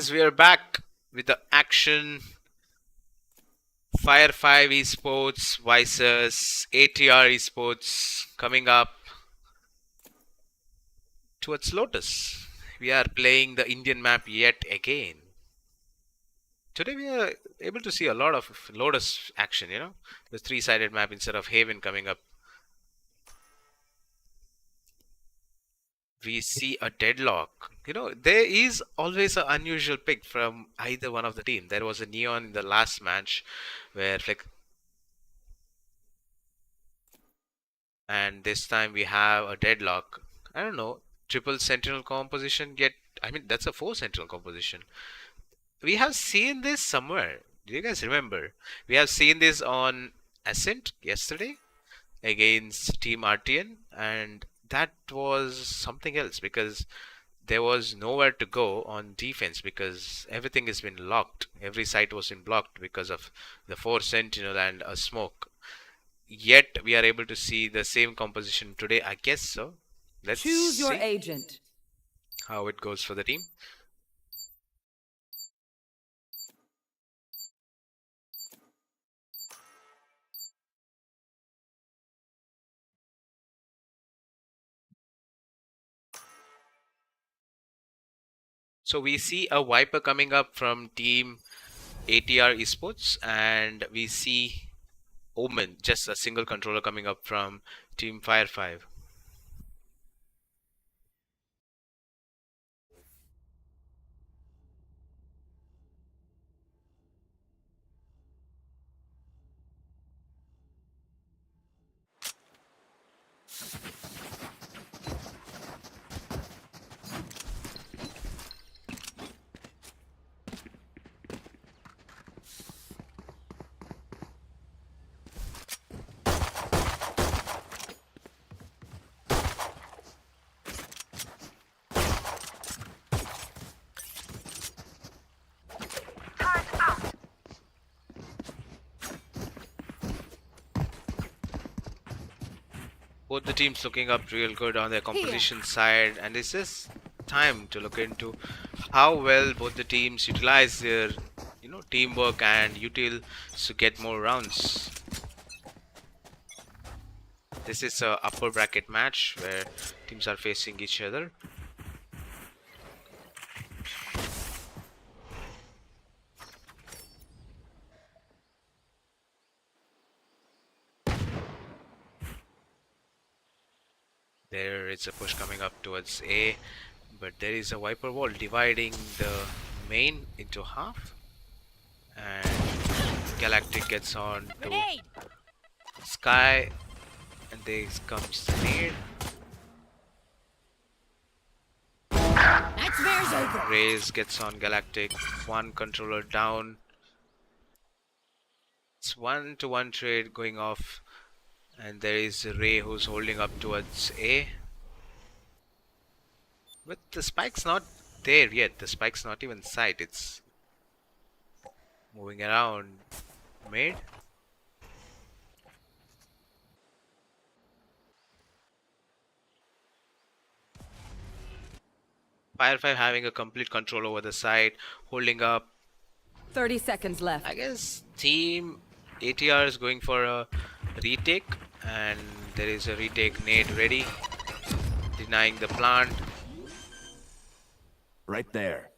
guys, we are back with the action. Fire 5 Esports versus ATR Esports coming up towards Lotus. We are playing the Indian map yet again. Today we are able to see a lot of Lotus action, the three-sided map instead of Haven coming up. We see a deadlock. There is always an unusual pick from either one of the team. There was a Neon in the last match where and this time we have a deadlock. I don't know, triple sentinel composition get. I mean, that's a four sentinel composition. We have seen this somewhere. Do you guys remember? We have seen this on Ascent yesterday against Team RTN, and that was something else because there was nowhere to go on defense because everything has been locked. Every site was been blocked because of the four sentinel and a smoke. Yet we are able to see the same composition today. I guess so. Let's choose your see agent. how it goes for the team. So we see a Viper coming up from team ATR Esports, and we see Omen, just a single controller coming up from team Fire 5. Both the teams looking up real good on their composition side, and it's just time to look into how well both the teams utilize their teamwork and util to get more rounds. This is a upper bracket match where teams are facing each other. There is a push coming up towards A, but there is a Viper wall dividing the main into half, and Galactic gets on to Sky, and there comes Nade. Raze gets on Galactic, one controller down. It's 1-to-1 trade going off, and there is Ray who's holding up towards A. But the spike's not there yet. The spike's not even sight. It's moving around mid. Fire 5 having a complete control over the site, holding up. 30 seconds left. I guess team ATR is going for a retake, and there is a retake nade ready, denying the plant. Right there.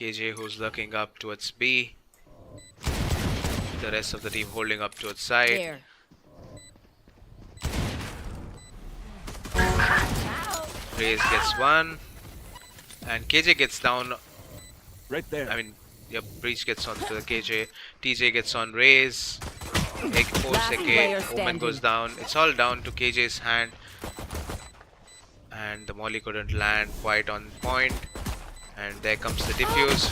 KJ who's looking up towards B. The rest of the team holding up towards side. There. Raze gets one, and KJ gets down. Right there. I mean, yep, Breach gets on to the KJ. TJ gets on Raze. Egg force Omen goes down. It's all down to KJ's hand, and the molly couldn't land quite on point. And there comes the diffuse,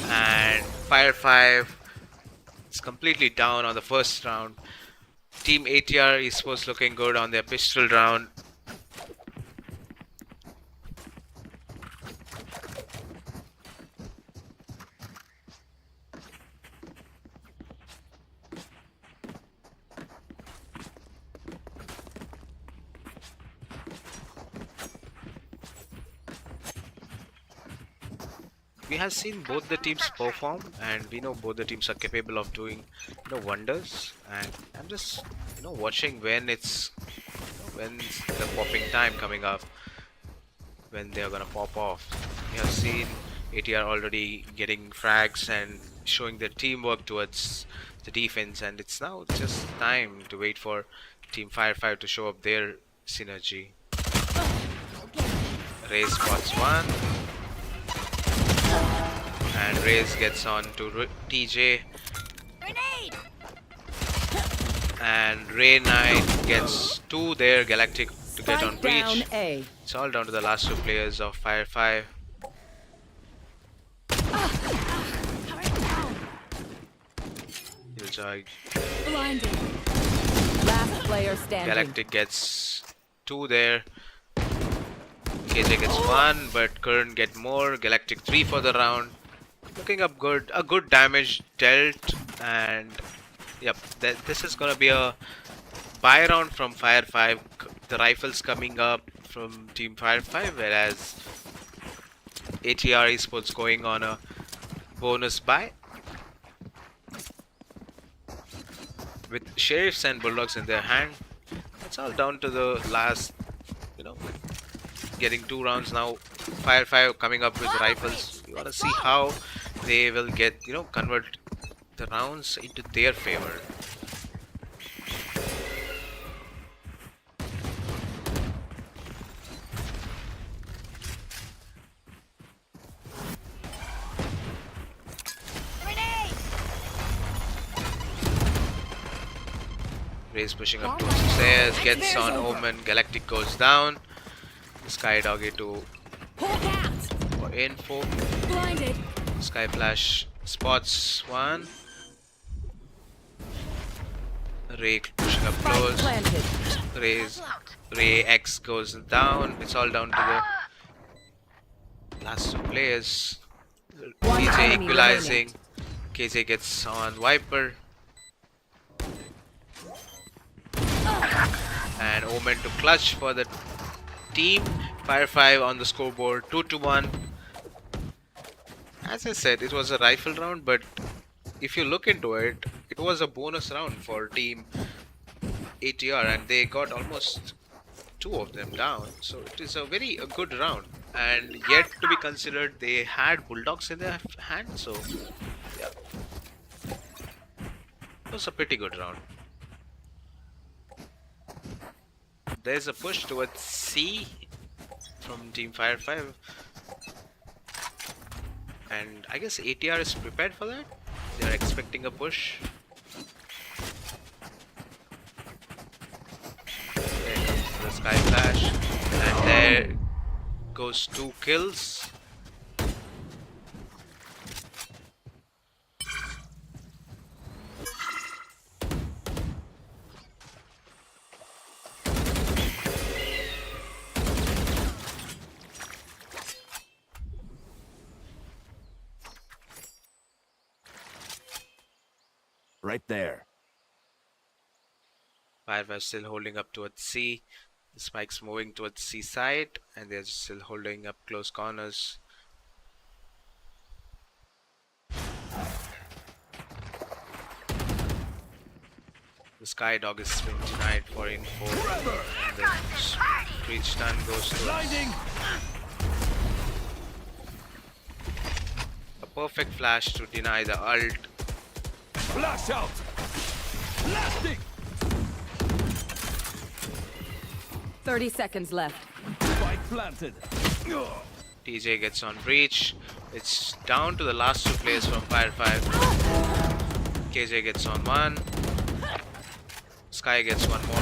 and Fire 5 is completely down on the first round. Team ATR is supposed looking good on their pistol round. we have seen both the teams perform, and we know both the teams are capable of doing, wonders. And I'm just, watching when's the popping time coming up, when they are gonna pop off. We have seen ATR already getting frags and showing their teamwork towards the defense, and it's now just time to wait for Team Fire 5 to show up their synergy. Raze spots one, and Raze gets on to TJ, and Ray Knight gets two there. Galactic to get on Spike down breach. A. It's all down to the last two players of Fire 5. Killjoy. Blinded. Last player standing. Galactic gets two there. KJ gets one, but Kern get more. Galactic 3 for the round. Looking up good. A good damage dealt, and yep, this is gonna be a buy round from Fire 5. The rifles coming up from Team Fire 5, whereas ATR Esports going on a bonus buy with sheriffs and bulldogs in their hand. It's all down to the last, getting 2 rounds now. Fire 5 coming up with rifles. You wanna see how they will get, convert the rounds into their favor. Raze pushing up towards the stairs, gets on Omen. Galactic goes down. Sky Doggy to for info. Blinded. Sky Flash spots one. Ray pushing up Spike close. planted. Ray X goes down. It's all down to the last two players. One KJ enemy equalizing. KJ gets on Viper. And Omen to clutch for the team. Fire 5 on the scoreboard, 2-1. As I said, it was a rifle round, but if you look into it, it was a bonus round for Team ATR, and they got almost 2 of them down. So it is a good round, and yet to be considered, they had bulldogs in their hand. So yeah, it was a pretty good round. There's a push towards C from Team Fire 5, and I guess ATR is prepared for that. They're expecting a push. There comes the Sky Flash, and there goes 2 kills. Right there. Fire still holding up towards C. The spike's moving towards C side, and they're still holding up close corners. The Sky Dog is been denied for info, and the breach stun goes to Blinding. a perfect flash to deny the ult. Flash out. Blasting. 30 seconds left. Spike planted. TJ gets on breach. It's down to the last 2 players from Fire 5. KJ gets on 1. Sky gets 1 more.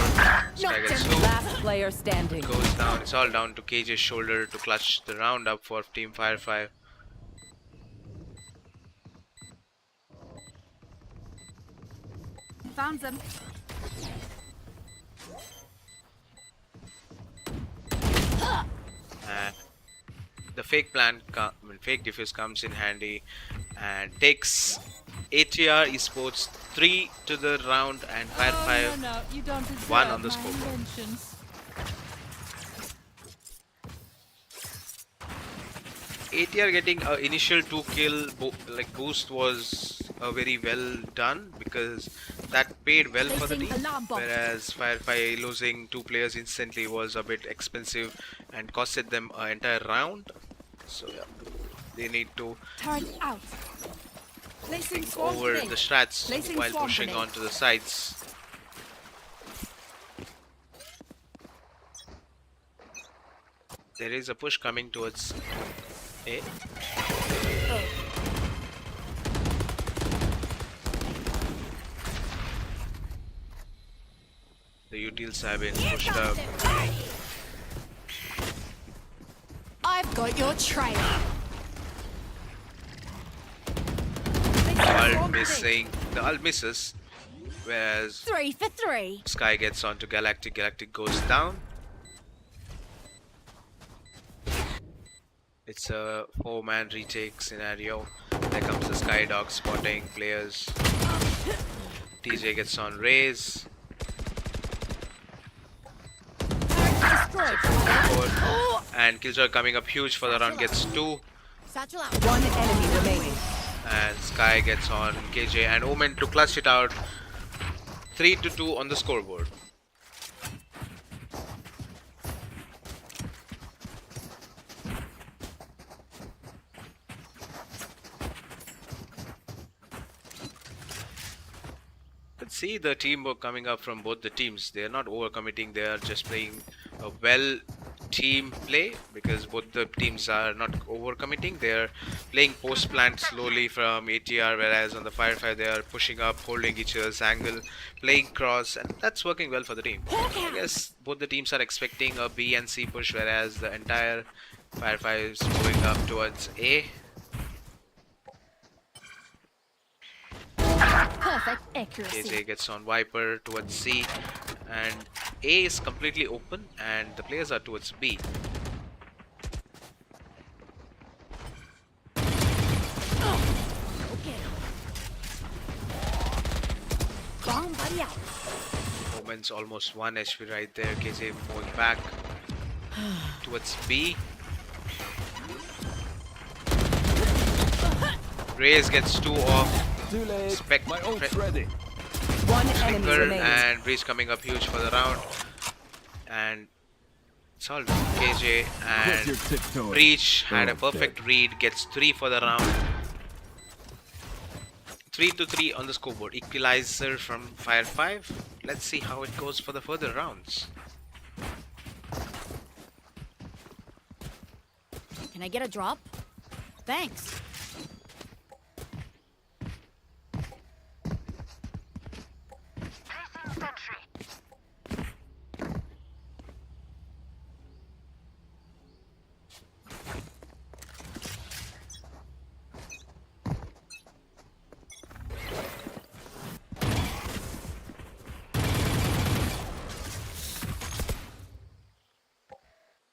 Sky gets 2. Last player standing. Goes down. It's all down to KJ's shoulder to clutch the round up for Team Fire 5. Found them. And the fake fake defuse comes in handy and takes ATR Esports 3 to the round, and Fire 5 No, you don't deserve 1 on the my scoreboard. inventions. ATR getting a initial 2 kill boost was very well done because that paid well for the Placing team. alarm bomb. Whereas Firefly losing 2 players instantly was a bit expensive and costed them an entire round. So yeah, they need to Turn out. Placing think swarm over grenade. the strats Placing while swarm pushing grenade. onto the sides. There is a push coming towards A. The utils have been pushed up. I've got your trail. Ult missing. The ult misses. Whereas 3 for 3. Sky gets onto Galactic. Galactic goes down. It's a 4-man retake scenario. There comes the Sky Dog spotting players. TJ gets on Raze. Destroyed. Forward. And Killjoy coming up huge for the round gets 2. Satchel out. One enemy remaining. And Sky gets on KJ and Omen to clutch it out. 3-2 on the scoreboard. Let's see the teamwork coming up from both the teams. They are not overcommitting, they are just playing a well team play because both the teams are not overcommitting. They are playing post plant slowly from ATR, whereas on the Firefly they are pushing up, holding each other's angle, playing cross, and that's working well for the team. I guess both the teams are expecting a B and C push, whereas the entire Firefly is moving up towards A. Perfect accuracy. KJ gets on Viper towards C, and A is completely open and the players are towards B. Okay. Bomb buddy out. Omen's almost 1 HP right there. KJ moving back towards B. Raze gets 2 off. Too late. Spec My ult's ready. One enemy Flicker remaining. and Breach coming up huge for the round. And it's all KJ Quit your and tiptoeing. Breach had a They're all perfect read, gets 3 for the round. 3-3 on the scoreboard. Equalizer from Fire 5. Let's see how it goes for the further rounds. Can I get a drop? Thanks.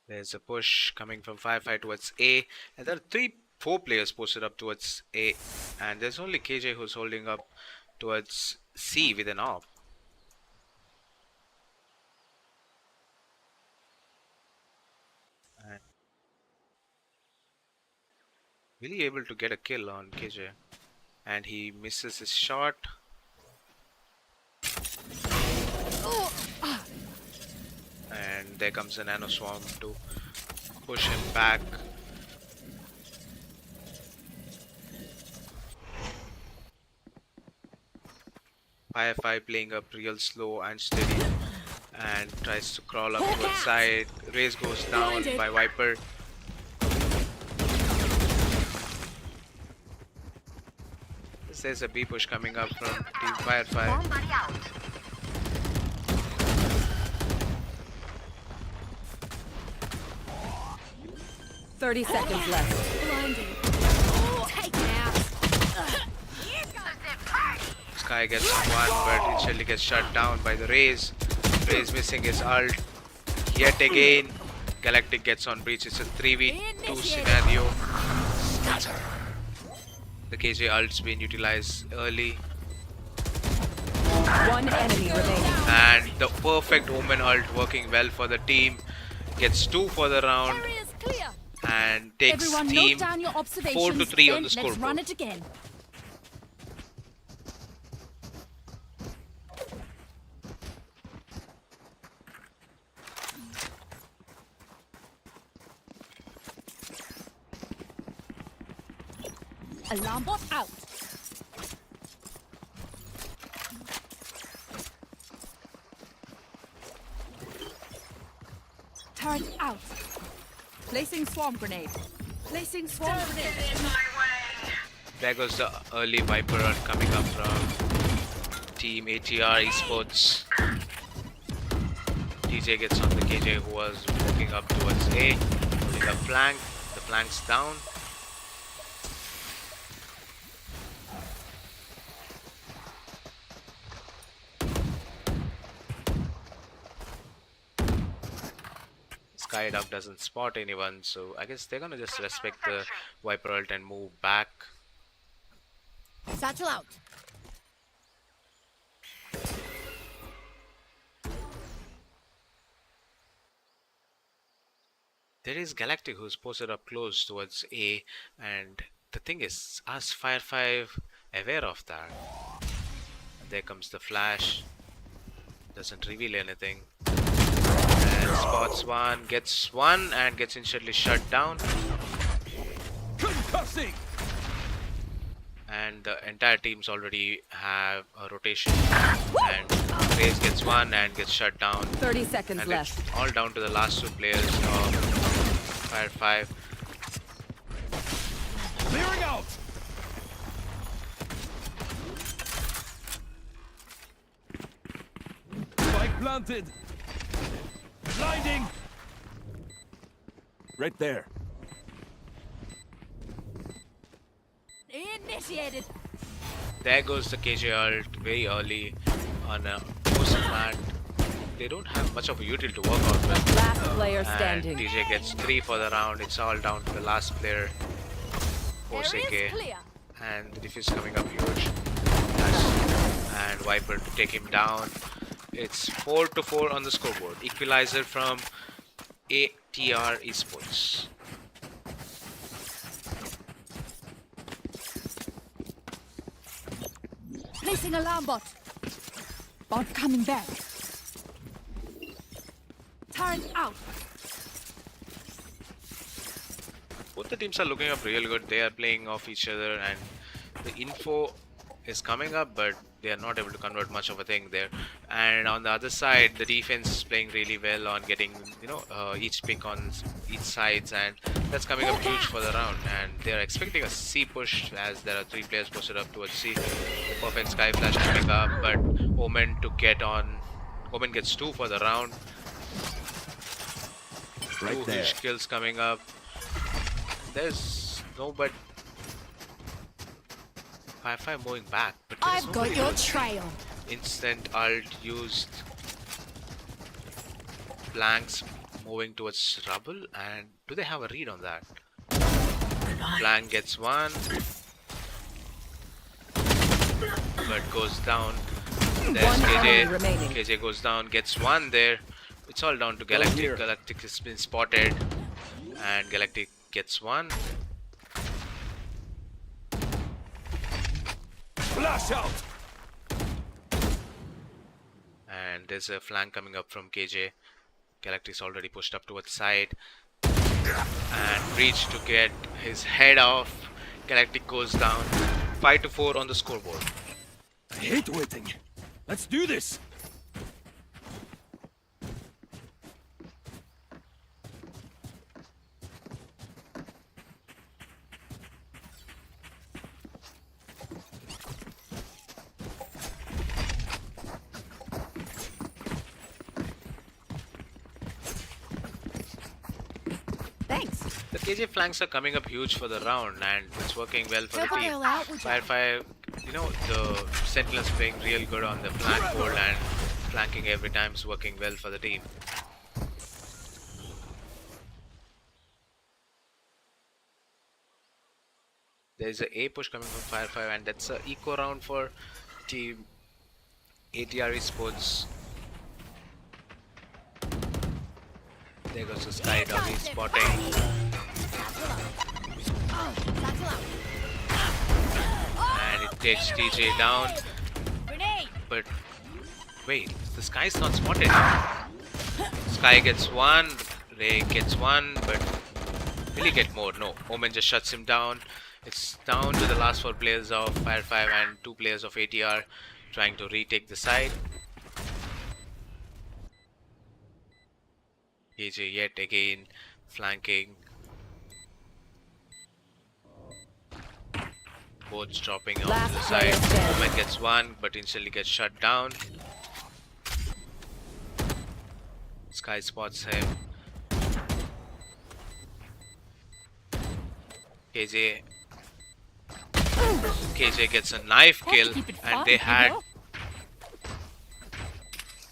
There's a push coming from Firefly towards A, and there are 4 players posted up towards A, and there's only KJ who's holding up towards C with an AWP. And really able to get a kill on KJ, and he misses his shot. And there comes a nano swarm to push him back. Firefly playing up real slow and steady and tries to crawl up to the side. Raze goes down Blinded. by Viper. There's a B push coming up from Team Firefly. 30 seconds left. Blinded. Take it out. Sky gets on one, but instantly gets shut down by the Raze. Raze missing his ult. Yet again, Galactic gets on Breach. It's a 3v2 scenario. The KJ ult's been utilized early. One enemy remaining. And the perfect Omen ult working well for the team. Gets 2 for the round. Area is clear. and takes Everyone, note team down your 4 observations. to 3 on then the let's run scoreboard. it again. Alarm bot out. Turret out. Placing swarm grenade. Placing swarm grenade. There goes the early Viper run coming up from Team ATR Esports. DJ gets on the KJ who was walking up towards A, holding a flank. The flank's down. Skyduck doesn't spot anyone, so I guess they're gonna just respect the Viper ult and move back. Satchel out. There is Galactic who's posted up close towards A, and the thing is, us Fire 5 aware of that. And there comes the flash, doesn't reveal anything. And spots one, and gets instantly shut down. Concussing! And the entire teams already have a rotation. And Grace gets one and gets shut down. 30 seconds And left. it's all down to the last two players of Fire 5. Clearing out! Spike planted! Blinding! Right there. Initiated. There goes the KJ ult very early on a post plant. They don't have much of a util to work out with. Last player And standing. DJ gets 3 for the round. It's all down to the last player. Area is 4CK. clear. And the defuse coming up huge. And Viper to take him down. It's 4 to 4 on the scoreboard. Equalizer from ATR Esports. Placing alarm bot. Bot coming back. Turret out. Both the teams are looking up real good. They are playing off each other, and the info is coming up, but they are not able to convert much of a thing there. And on the other side, the defense is playing really well on getting, each pick on each sides, and that's coming up huge for the round. And they are expecting a C push as there are 3 players posted up towards C. The perfect sky flash coming up, but Omen to get on. Omen gets 2 for the round. Right 2 there. huge kills coming up. There's no but 5-5 moving back, but there's I've got nobody your else. trail. Instant ult used. Blanks moving towards rubble, and do they have a read on that? Blank gets 1, but goes down. There's One KJ. enemy remaining. KJ goes down, gets 1 there. It's all down to Galactic. here. Galactic has been spotted, and Galactic gets 1. Flash out! And there's a flank coming up from KJ. Galactic's already pushed up towards side. And Breach to get his head off. Galactic goes down. 5 to 4 on the scoreboard. I hate waiting. Let's do this! Thanks. The KJ flanks are coming up huge for the round, and it's working well for the Help a team. girl out, would you? Fire 5, the Sentinel's playing real good on the flank hold, and flanking every time is working well for the team. There's a A push coming from Fire 5, and that's a eco round for team ATR Esports. There goes the Sky Doggy spotting. Satchel out. And it takes TJ down. Grenade. But wait, the Sky's not spotted. Sky gets one, Ray gets one, but will he get more? No. Omen just shuts him down. It's down to the last 4 players of Fire 5 and 2 players of ATR trying to retake the side. AJ yet again flanking. Both dropping onto Last the player side. standing. Omen gets one, but instantly gets shut down. Sky spots him. KJ gets a knife Have to kill, keep it and fun, they you had. know?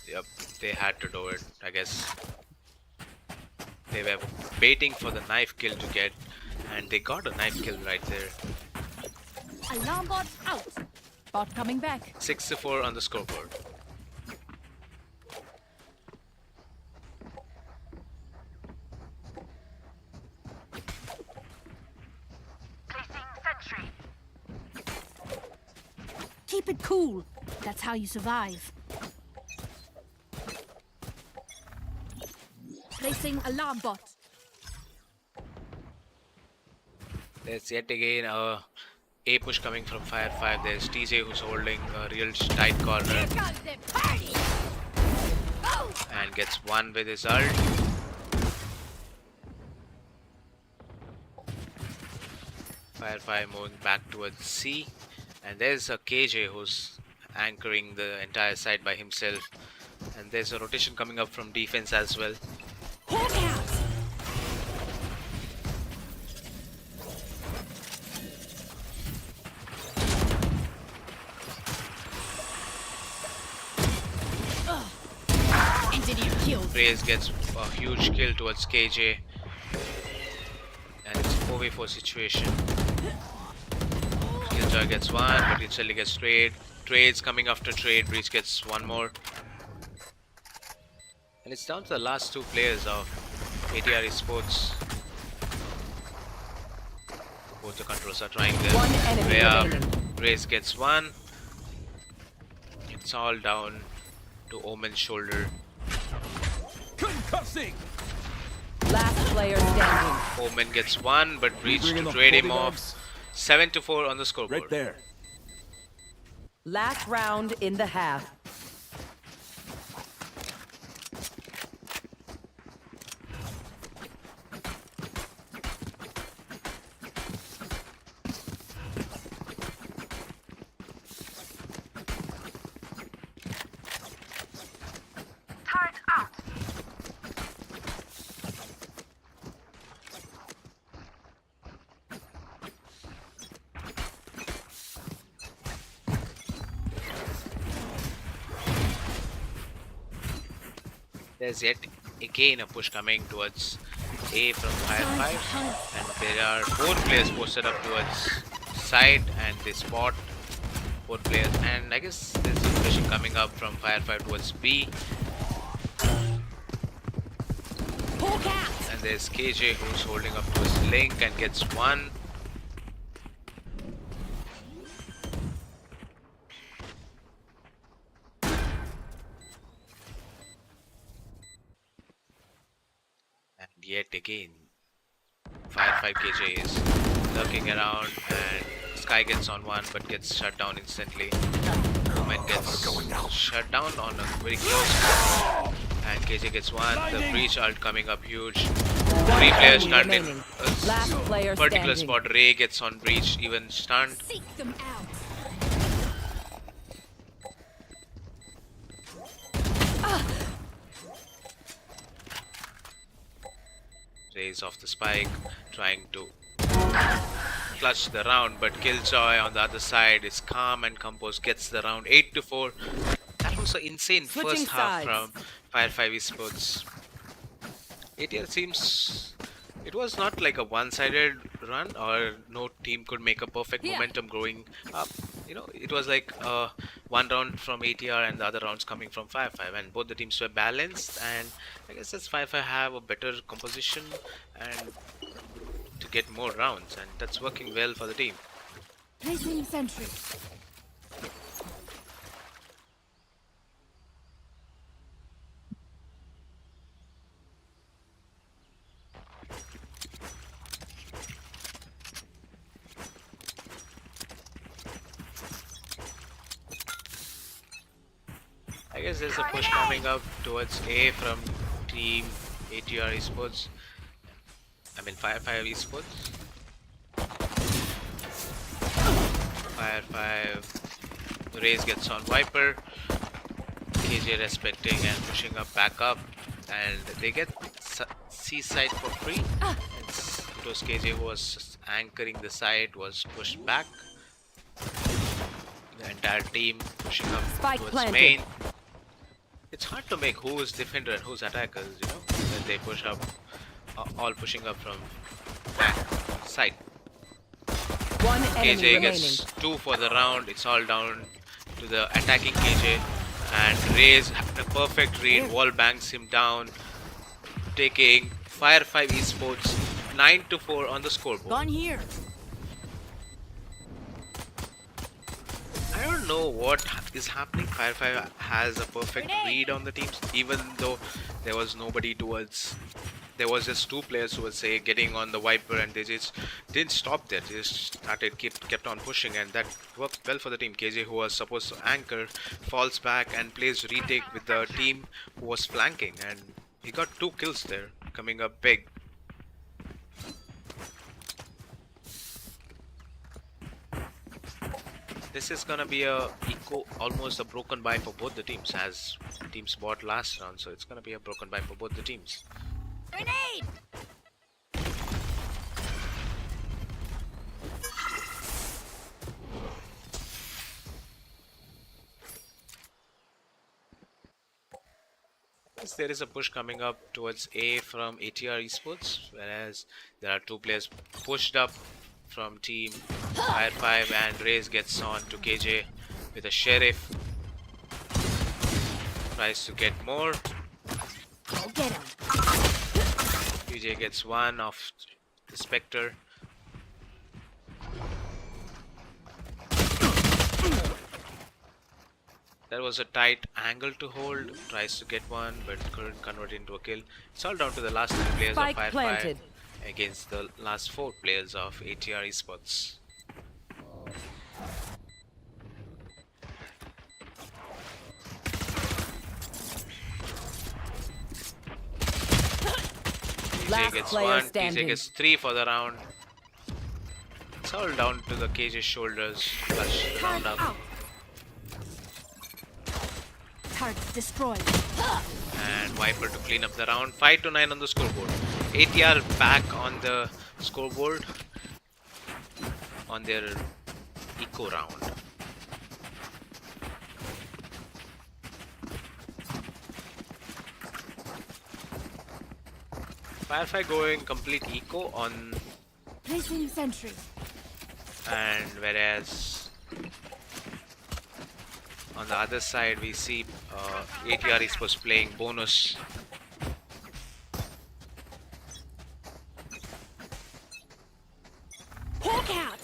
Yep, they had to do it. I guess they were waiting for the knife kill to get, and they got a knife kill right there. Alarm bot out. Bot coming back. 6-4 on the scoreboard. Keep it cool. That's how you survive. Placing alarm bot. There's yet again a push coming from Fire 5. There's TJ who's holding a real tight corner Here comes the party. Go. and gets one with his ult. Fire 5 moving back towards C. And there's a KJ who's anchoring the entire side by himself. And there's a rotation coming up from defense as well. Hawk out. Engineer killed. Praise gets a huge kill towards KJ. And it's a 4v4 situation. Killjoy gets one, but instantly gets trade. Trade's coming after trade. Breach gets one more. And it's down to the last 2 players of ATR Esports. Both the controls are trying this. One enemy remaining. Raze gets one. It's all down to Omen's shoulder. Concussing! Last player standing. Omen gets one, but Breach Bring in to the trade him 40 off. bags. 7-4 on the scoreboard. Right there. Last round in the half. There's yet again a push coming towards A from Fire 5, and there are 4 players posted up towards side, and they spot 4 players, and I guess there's a pushing coming up from Fire 5 towards B, Hawk out. and there's KJ who's holding up to his link and gets one. And yet again, Fire 5 KJ is lurking around, and Sky gets on one but gets shut down instantly. Omen gets shut down on a very close, and KJ gets one. The breach ult coming up huge. 3 players stunned in remaining. a Last player particular standing. spot. Ray gets on breach, even stunned. Seek them out. Ray's off the spike, trying to clutch the round, but Killjoy on the other side is calm and composed, gets the round 8-4. That was an insane Switching first half sides. from Fire 5 Esports. ATL seems it was not like a one-sided run, or no team could make a perfect Here. momentum growing up. You know, it was like one round from ATR and the other rounds coming from Fire 5, and both the teams were balanced. And I guess as Fire 5 have a better composition and get more rounds, and that's working well for the team. Placing sentry. I guess there's a push coming up towards A from team ATR Esports. I mean Fire 5 Esports. Fire 5. Raze gets on Viper. KJ respecting and pushing up back up. And they get C side for free. It was KJ who was anchoring the side, was pushed back. The entire team pushing up Spike towards planted. main. It's hard to make who's defender and who's attackers, you know, when they push up, all pushing up from back side. One enemy KJ remaining. gets 2 for the round. It's all down to the attacking KJ, and Raze had a perfect read. Wall banks him down, taking Fire 5 Esports 9-4 on the scoreboard. Gone here. I don't know what is happening. Fire 5 has a perfect read on the teams, even though there was nobody towards. There was just 2 players who were say getting on the Viper, and they just didn't stop there. They just kept on pushing, and that worked well for the team. KJ, who was supposed to anchor, falls back and plays retake with the team who was flanking, and he got 2 kills there, coming up big. This is gonna be almost a broken bye for both the teams, as teams bought last round, so it's gonna be a broken bye for both the teams. Grenade. Yes, there is a push coming up towards A from ATR Esports, whereas there are 2 players pushed up from team Fire 5, and Raze gets on to KJ with a Sheriff. Tries to get more. Go get him. KJ gets 1 off the Spectre. That was a tight angle to hold. Tries to get 1, but couldn't convert into a kill. It's all down to the last 3 players Spike of Fire planted. 5 against the last 4 players of ATR Esports. TJ Last gets player 1, TJ standing. gets 3 for the round. It's all down to the KJ shoulders. Flush the round up. Target destroyed. And Viper to clean up the round. 5-9 on the scoreboard. ATR back on the scoreboard on their eco round. Firefly going complete eco on, Placing sentry. and whereas on the other side we see ATR Esports playing bonus. Hawk out.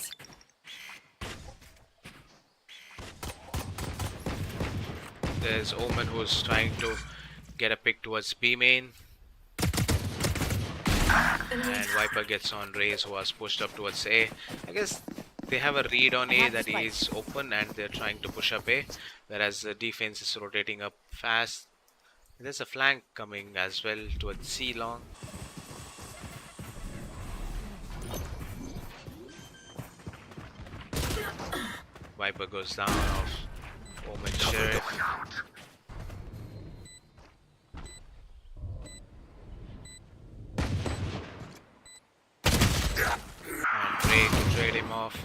There's Omen who's trying to get a pick towards B main. And Viper gets on Raze, who was pushed up towards A. I guess they have a read on A that he is open, and they're trying to push up A, whereas the defense is rotating up fast. There's a flank coming as well towards C long. Viper goes down off Omen Sheriff. And Ray to trade him off.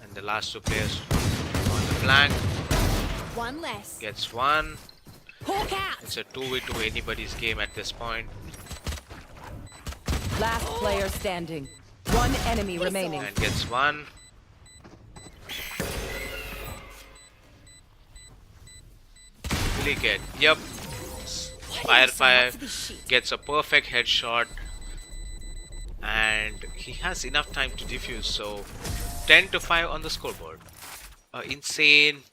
And the last 2 players on the flank One less. gets 1. Hawk out. It's a 2v2 anybody's game at this point. Last player standing. One enemy remaining. And gets 1. Really get. Yep. Fire gets a perfect headshot and he has enough time to defuse. So 10-5 on the scoreboard. Insane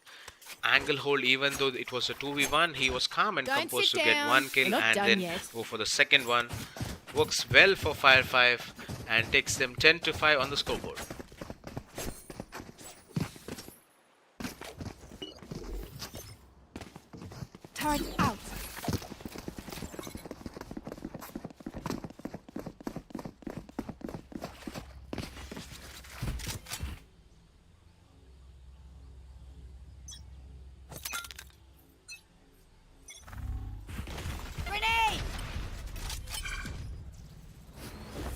angle hold. Even though it was a 2v1, he was calm and Don't composed sit to get down. one We're kill not and done then yet. go for the second one. Works well for Fire 5 and takes them 10-5 on the scoreboard. Turret out. Grenade!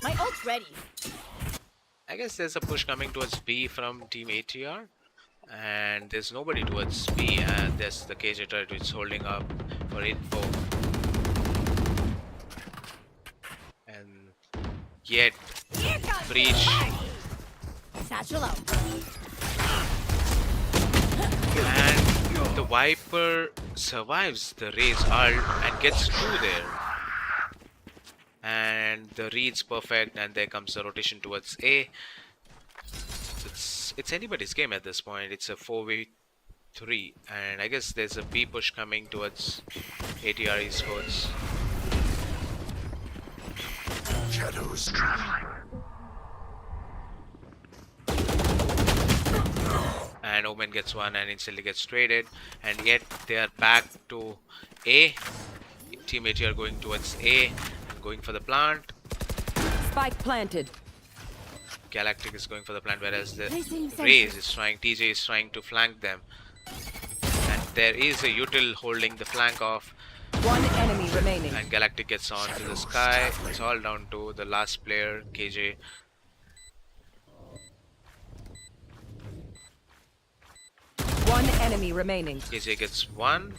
My ult's ready. I guess there's a push coming towards B from Team ATR, and there's nobody towards B, and there's the KJ turret which is holding up for info. And yet, Here comes Breach. the party. Satchel out. And the Viper survives the Raze ult and gets 2 there. And the read's perfect, and there comes the rotation towards A. It's anybody's game at this point. It's a 4v3, and I guess there's a B push coming towards ATR esports. Shadows traveling. And Omen gets one and instantly gets traded, and yet they are back to A. Team ATR going towards A and going for the plant. Spike planted. Galactic is going for the plant, whereas the Placing Raze is trying, TJ is trying to flank them. And there is a util holding the flank off, One enemy remaining. and Galactic gets on to the sky. It's all down to the last player, KJ. One enemy remaining. KJ gets one.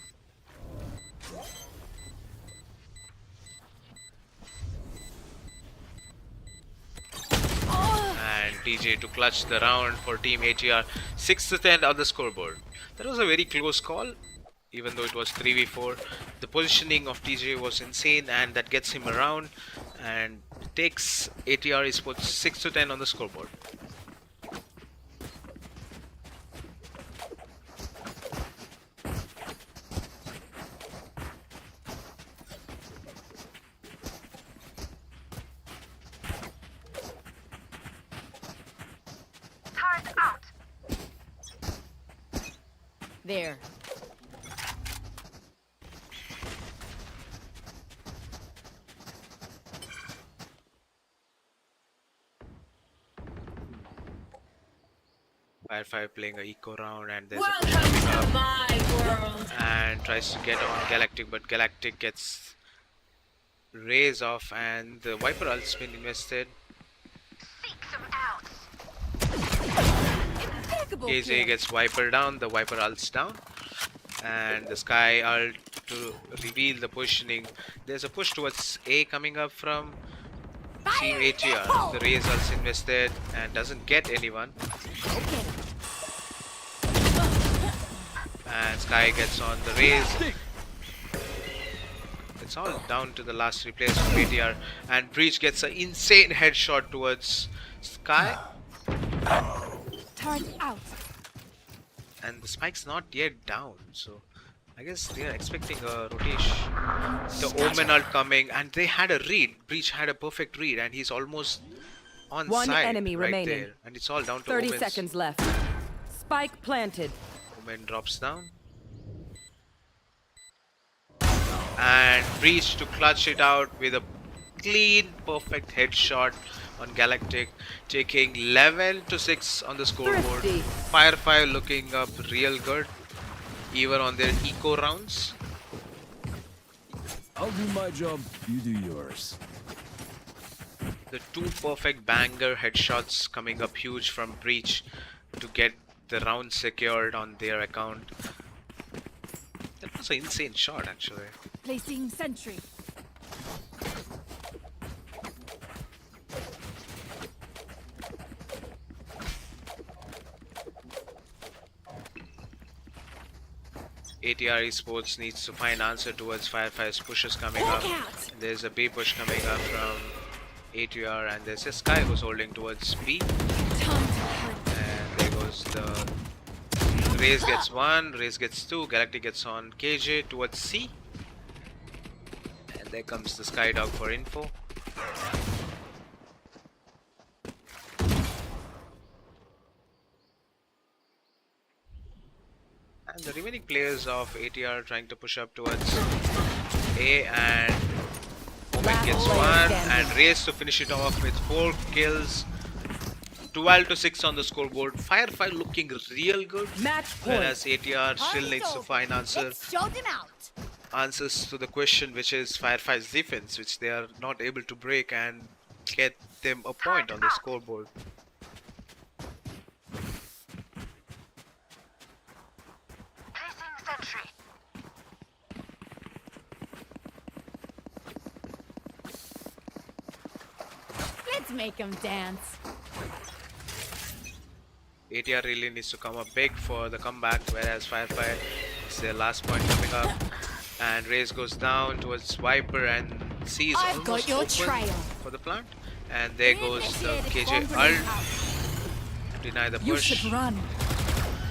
And TJ to clutch the round for Team ATR. 6-10 on the scoreboard. That was a very close call, even though it was 3v4. The positioning of TJ was insane, and that gets him around and takes ATR esports 6-10 on the scoreboard. There. Fire 5 playing a eco round, and there's Welcome a push coming to up my world. and tries to get on Galactic, but Galactic gets raise off, and the Viper ult's been invested. Impeccable KJ kill. gets Viper down, the Viper ult's down, and the Sky ult to reveal the positioning. There's a push towards A coming up from Team ATR. The Raze ult's invested and doesn't get anyone, Okay. and Sky gets on the Raze. It's all down to the last 3 players from ATR, and Breach gets an insane headshot towards Sky, Turret out. and the spike's not yet down, so I guess they are expecting a rotation. The Omen ult coming, and they had a read. Breach had a perfect read, and he's almost on One side enemy right remaining. there, and it's all down to 30 Omen's. seconds left. Spike planted. Omen drops down, and Breach to clutch it out with a clean, perfect headshot on Galactic, taking 11-6 on the scoreboard. Thrifty. Fire 5 looking up real good, even on their eco rounds. I'll do my job, you do yours. The 2 perfect banger headshots coming up huge from Breach to get the round secured on their account. That was an insane shot, actually. Placing sentry. ATR Esports needs to find answer towards Fire 5's pushes coming up. Look out! There's a B push coming up from ATR, and there's a Sky who's holding towards B. And there goes the Raze gets 1, Raze gets 2, Galactic gets on KJ towards C. And there comes the Skydog for info. And the remaining players of ATR trying to push up towards A, and Omen gets 1, and Raze to finish it off with 4 kills. 12-6 on the scoreboard. Firefly looking real good, Match whereas point. ATR still needs to find answers to the question, which is Firefly's defense, which they are not able to break and get them a point on the scoreboard. Let's make them dance. ATR really needs to come up big for the comeback, whereas Firefly is their last point coming up. And Raze goes down towards Viper and sees I've got almost your open trail. for the plant. And there goes the KJ ult. Deny the You push. should run.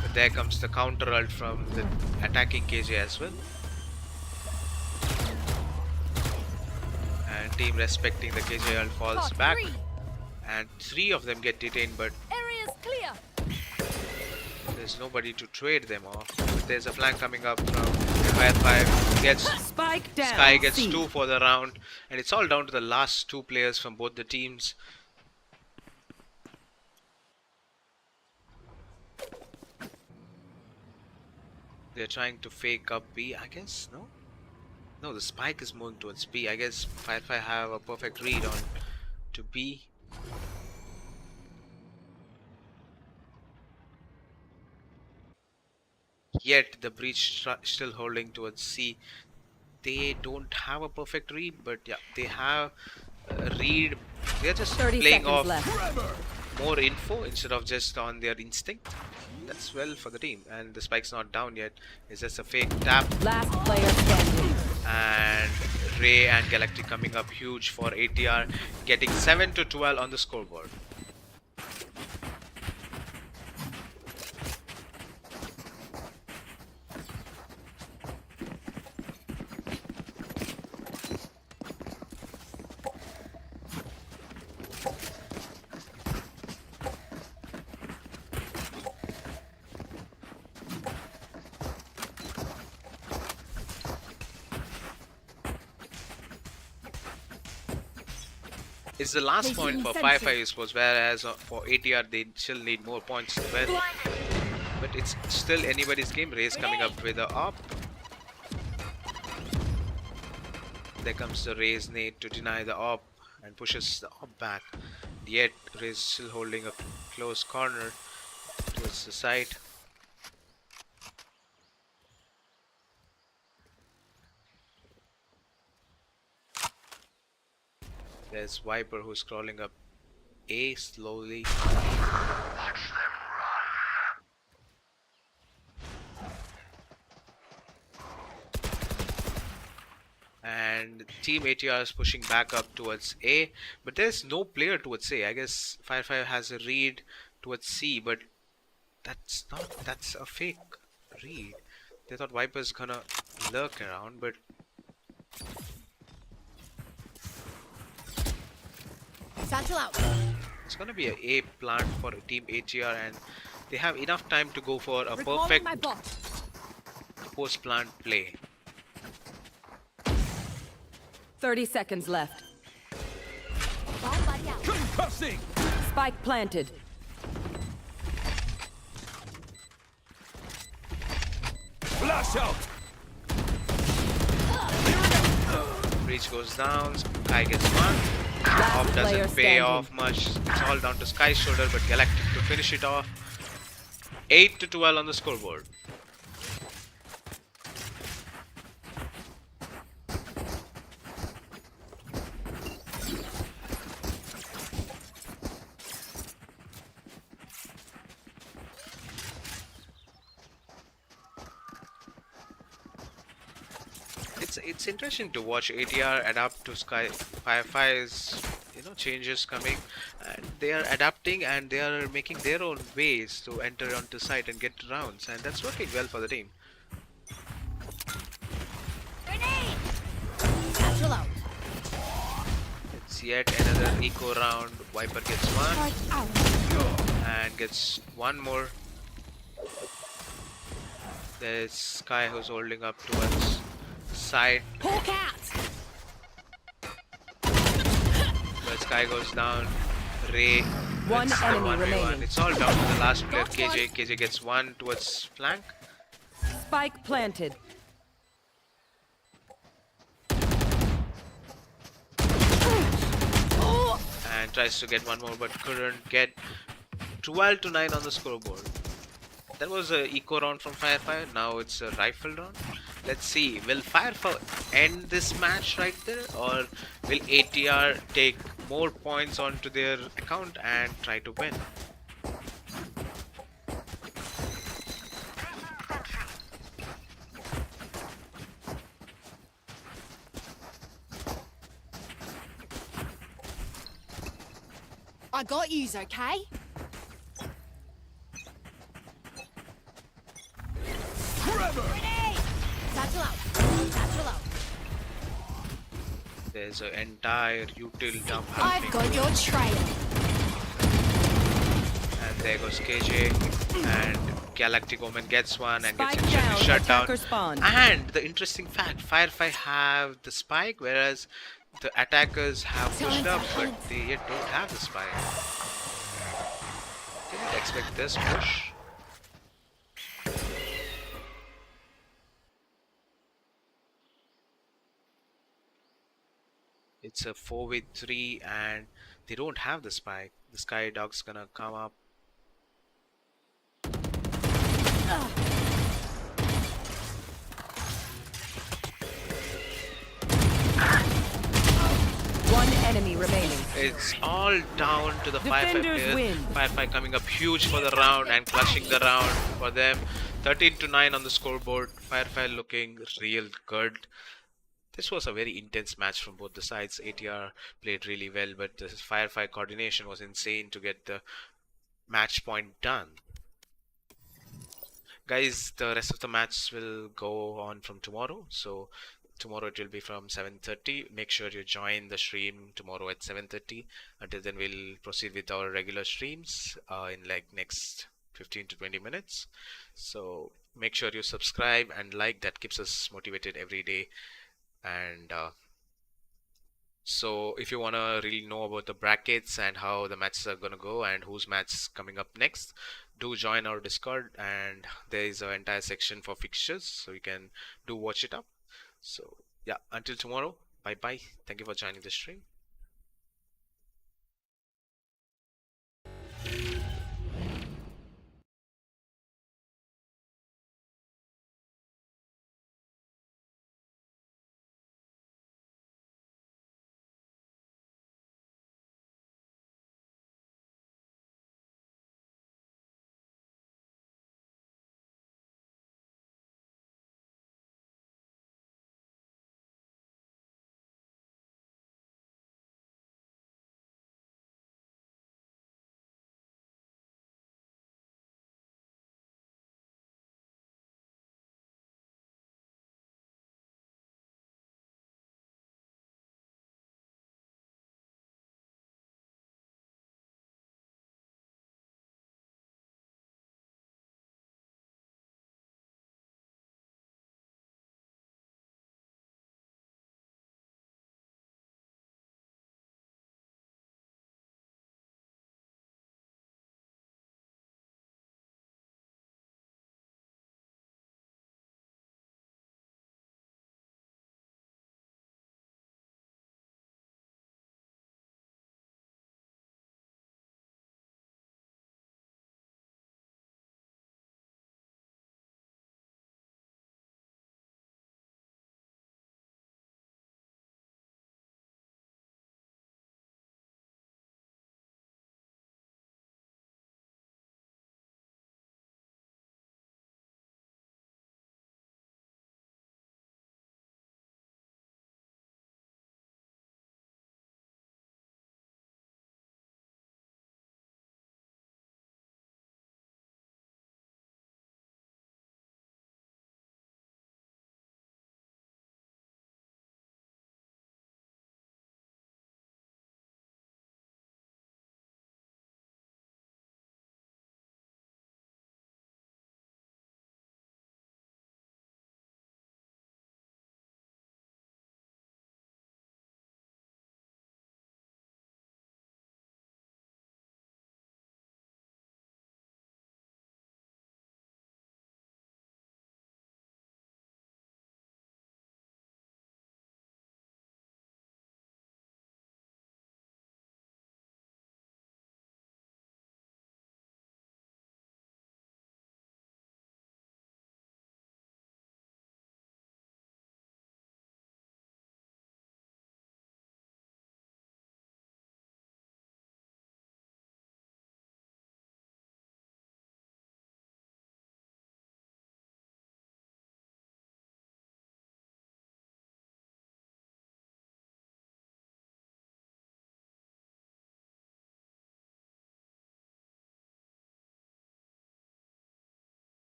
But there comes the counter ult from the attacking KJ as well. And team respecting the KJ ult falls Got back. 3. And 3 of them get detained, but Area's clear. there's nobody to trade them off. But there's a flank coming up from Fire 5. Gets Spike down. Sky gets C. 2 for the round, and it's all down to the last 2 players from both the teams. They're trying to fake up B, I guess. No, the spike is moving towards B. I guess Firefly have a perfect read on to B. Yet the breach still holding towards C. They don't have a perfect read, but yeah, they have a read. They're just 30 playing seconds off left. more info instead of just on their instinct. That's well for the team. And the spike's not down yet. It's just a fake tap. Last player standing. And Ray and Galactic coming up huge for ATR, getting 7-12 on the scoreboard. It's the last point for Firefly, was, whereas for ATR they still need more points to win. But it's still anybody's game. Raze coming up with the op. There comes the Raze nade to deny the op and pushes the op back. Yet Raze still holding a close corner towards the side. There's Viper who's crawling up A slowly. And Team ATR is pushing back up towards A, but there's no player towards A. I guess Firefly has a read towards C, but that's a fake read. They thought Viper's gonna lurk around, but Satchel out. it's gonna be a plant for Team ATR, and they have enough time to go for a Recalling perfect my bot. post plant play. 30 seconds left. Bomb buddy out. Concussing! Spike planted. Flash out! Breach goes down, Sky gets one. Last Off player doesn't pay standing. off much. It's all down to Sky's shoulder, but Galactic to finish it off. 8-12 on the scoreboard. It's interesting to watch ATR adapt to Sky Firefly's changes coming, and they are adapting and they are making their own ways to enter onto site and get rounds, and that's working well for the team. Grenade! Satchel out. It's yet another eco round. Viper gets one Charge out. and gets one more. There's Sky who's holding up towards side. Hawk out. But Sky goes down. Ray. One it's the enemy 1v1. remaining. It's all down to the last player, Got one. KJ. KJ gets one towards flank. Spike planted. And tries to get one more but couldn't get. 12 to 9 on the scoreboard. That was a eco round from Firefire. Now it's a rifle round. Let's see, will Firefire end this match right there, or will ATR take more points onto their account and try to win? I got yous, okay? Grenade! Satchel out. Satchel out. There's an entire util dump I've happening. got your trail. And there goes KJ, and Galactic Omen gets one and gets Spike instantly down. shut down. Attacker spawn. And the interesting fact, Firefly have the spike, whereas the attackers have pushed up, but they yet don't have the spike. Didn't expect this push. It's a 4v3 and they don't have the spike. The Sky Dog's gonna come up. One enemy remaining. It's all down to the Firefly Defenders players. win. Firefly coming up huge for the round and clutching the round for them. 13 to 9 on the scoreboard. Firefly looking real good. This was a very intense match from both the sides. ATR played really well, but the Firefly coordination was insane to get the match point done. Guys, the rest of the match will go on from tomorrow. So tomorrow it will be from 7:30. Make sure you join the stream tomorrow at 7:30. Until then, we'll proceed with our regular streams in like next 15 to 20 minutes. So make sure you subscribe and like. That keeps us motivated every day. And so if you want to really know about the brackets and how the matches are going to go and whose match is coming up next, do join our Discord, and there is an entire section for fixtures, so you can do watch it up. So yeah, until tomorrow, bye bye. Thank you for joining the stream.